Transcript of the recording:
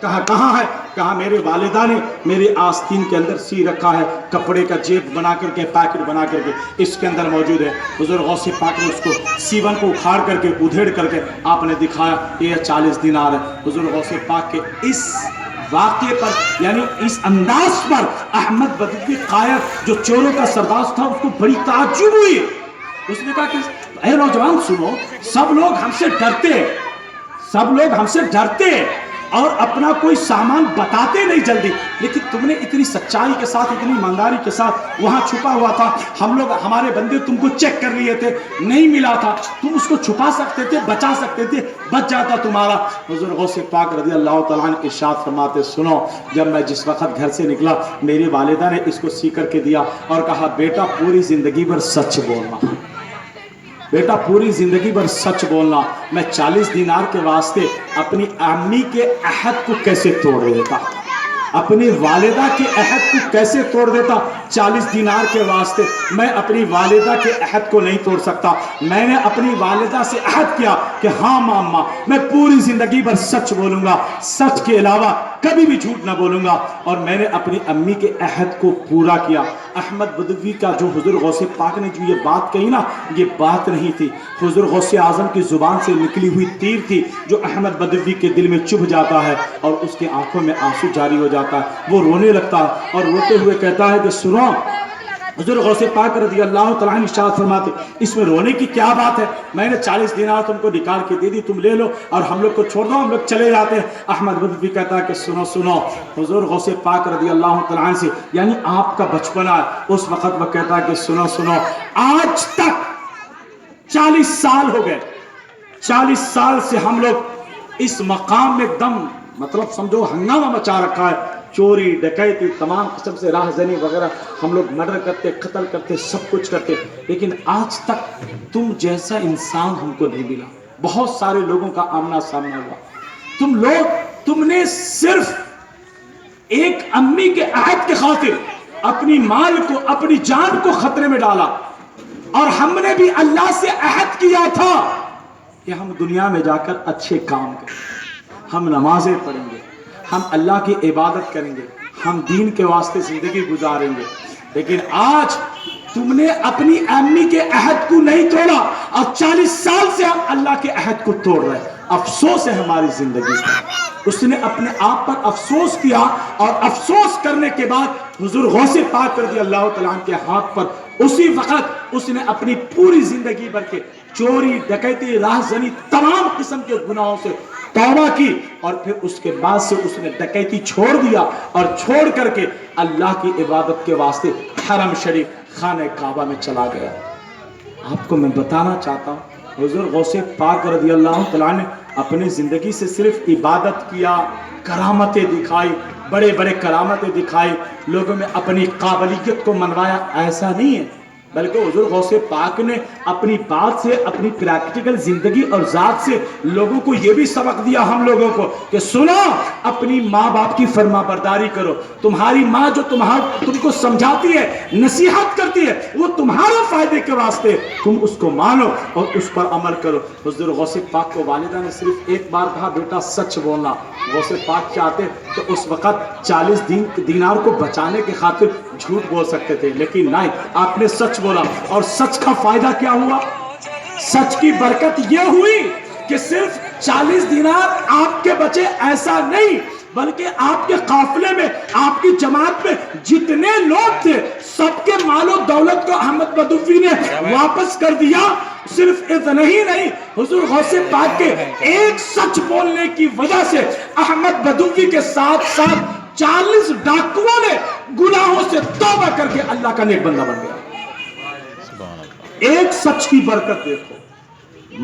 کہا کہاں ہے؟ کہا میرے والدہ نے میرے آستین کے اندر سی رکھا ہے، کپڑے کا جیب بنا کر کے، پیکٹ بنا کر کے اس کے اندر موجود ہے۔ حضور غوث پاک نے اس کو سیون کو اکھاڑ کر کے ادھیڑ کر کے آپ نے دکھایا، یہ 40 دینار ہے۔ حضور غوث پاک کے اس واقعے پر، یعنی اس انداز پر احمد بدوی قائد جو چوروں کا سردار تھا، اس کو بڑی تعجب ہوئی۔ اس نے کہا کہ اے نوجوان سنو، سب لوگ ہم سے ڈرتے ہیں، سب لوگ ہم سے ڈرتے ہیں اور اپنا کوئی سامان بتاتے نہیں جلدی، لیکن تم نے اتنی سچائی کے ساتھ، اتنی ایمانداری کے ساتھ وہاں چھپا ہوا تھا، ہم لوگ، ہمارے بندے تم کو چیک کر لیے تھے، نہیں ملا تھا، تم اس کو چھپا سکتے تھے، بچا سکتے تھے، بچ جاتا تمہارا۔ حضور غوث پاک رضی اللہ تعالیٰ عنہ ارشاد فرماتے، سنو، جب میں جس وقت گھر سے نکلا، میری والدہ نے اس کو سی کر کے دیا اور کہا بیٹا پوری زندگی بھر سچ بولنا، بیٹا پوری زندگی بھر سچ بولنا۔ میں 40 دینار کے واسطے اپنی امی کے عہد کو کیسے توڑ دیتا، اپنی والدہ کے عہد کو کیسے توڑ دیتا؟ 40 دینار کے واسطے میں اپنی والدہ کے عہد کو نہیں توڑ سکتا۔ میں نے اپنی والدہ سے عہد کیا کہ ہاں ماما، میں پوری زندگی بھر سچ بولوں گا، سچ کے علاوہ کبھی بھی جھوٹ نہ بولوں گا، اور میں نے اپنی امی کے عہد کو پورا کیا۔ احمد بدوی کا جو حضور غوث پاک نے جو یہ بات کہی نا، یہ بات نہیں تھی، حضور غوث اعظم کی زبان سے نکلی ہوئی تیر تھی، جو احمد بدوی کے دل میں چبھ جاتا ہے اور اس کی آنکھوں میں آنسو جاری ہو جاتا ہے، وہ رونے لگتا ہے اور روتے ہوئے کہتا ہے کہ سنو، حضور غوث پاک رضی اللہ تعالیٰ عنہ ارشاد فرماتے، اس میں رونے کی کیا بات ہے؟ میں نے 40 دینار تم کو نکال کے دے دی، تم لے لو اور ہم لوگ کو چھوڑ دو، ہم لوگ چلے جاتے ہیں۔ احمد بدوی کہتا ہے کہ سنو سنو، حضور غوث پاک رضی اللہ تعالیٰ عنہ سے، یعنی آپ کا بچپنا ہے، اس وقت وہ کہتا ہے کہ سنو سنو، آج تک 40 سال ہو گئے، 40 سال سے ہم لوگ اس مقام میں ایک دم، مطلب سمجھو ہنگامہ مچا رکھا ہے، چوری ڈکیتی تمام قسم سے راہ زنی وغیرہ ہم لوگ مرڈر کرتے، قتل کرتے، سب کچھ کرتے، لیکن آج تک تم جیسا انسان ہم کو نہیں ملا۔ بہت سارے لوگوں کا آمنا سامنا ہوا، تم نے صرف ایک امی کے عہد کے خاطر اپنی مال کو، اپنی جان کو خطرے میں ڈالا، اور ہم نے بھی اللہ سے عہد کیا تھا کہ ہم دنیا میں جا کر اچھے کام کریں، ہم نمازیں پڑھیں گے، ہم اللہ کی عبادت کریں گے، ہم دین کے واسطے زندگی گزاریں گے، لیکن آج تم نے اپنی امی کے عہد کو نہیں توڑا اور 40 سال سے ہم اللہ کے عہد کو توڑ رہے ہیں۔ افسوس ہے ہماری زندگی پر۔ اس نے اپنے آپ پر افسوس کیا، اور افسوس کرنے کے بعد حضور غوث پاک رضی اللہ تعالیٰ عنہ کے ہاتھ پر اسی وقت اس نے اپنی پوری زندگی بھر کے چوری ڈکیتی راہ زنی تمام قسم کے گناہوں سے توبہ کی، اور پھر اس کے بعد سے اس نے ڈکیتی چھوڑ دیا اور چھوڑ کر کے اللہ کی عبادت کے واسطے حرم شریف خانہ کعبہ میں چلا گیا۔ آپ کو میں بتانا چاہتا ہوں، حضور غوث پاک رضی اللہ تعالیٰ نے اپنی زندگی سے صرف عبادت کیا، کرامتیں دکھائی، بڑے بڑے کرامتیں دکھائی، لوگوں میں اپنی قابلیت کو منوایا، ایسا نہیں ہے، بلکہ حضور غوث پاک نے اپنی بات سے، اپنی پریکٹیکل زندگی اور ذات سے لوگوں کو یہ بھی سبق دیا، ہم لوگوں کو، کہ سنو، اپنی ماں باپ کی فرما برداری کرو، تمہاری ماں جو تم کو سمجھاتی ہے، نصیحت کرتی ہے، وہ تمہارے فائدے کے واسطے، تم اس کو مانو اور اس پر عمل کرو۔ حضور غوث پاک کو والدہ نے صرف ایک بار کہا، بیٹا سچ بولنا۔ غوث پاک چاہتے تو اس وقت 40 دینار کو بچانے کے خاطر جھوٹ بول سکتے تھے، لیکن نہیں، آپ نے سچ بولا، اور سچ کا فائدہ کیا ہوا؟ سچ کی برکت یہ ہوئی کہ صرف 40 دینار آپ کے بچے، ایسا نہیں، بلکہ آپ کے قافلے میں، آپ کی جماعت میں جتنے لوگ تھے، سب کے مال و دولت کو احمد بدوی نے واپس کر دیا۔ صرف اتنا ہی نہیں، حضور غوث پاک کے ایک سچ بولنے کی وجہ سے احمد بدوی کے ساتھ ساتھ 40 ڈاکوؤں نے گناہوں سے توبہ کر کے اللہ کا نیک بندہ بن گیا۔ ایک سچ کی برکت دیکھو۔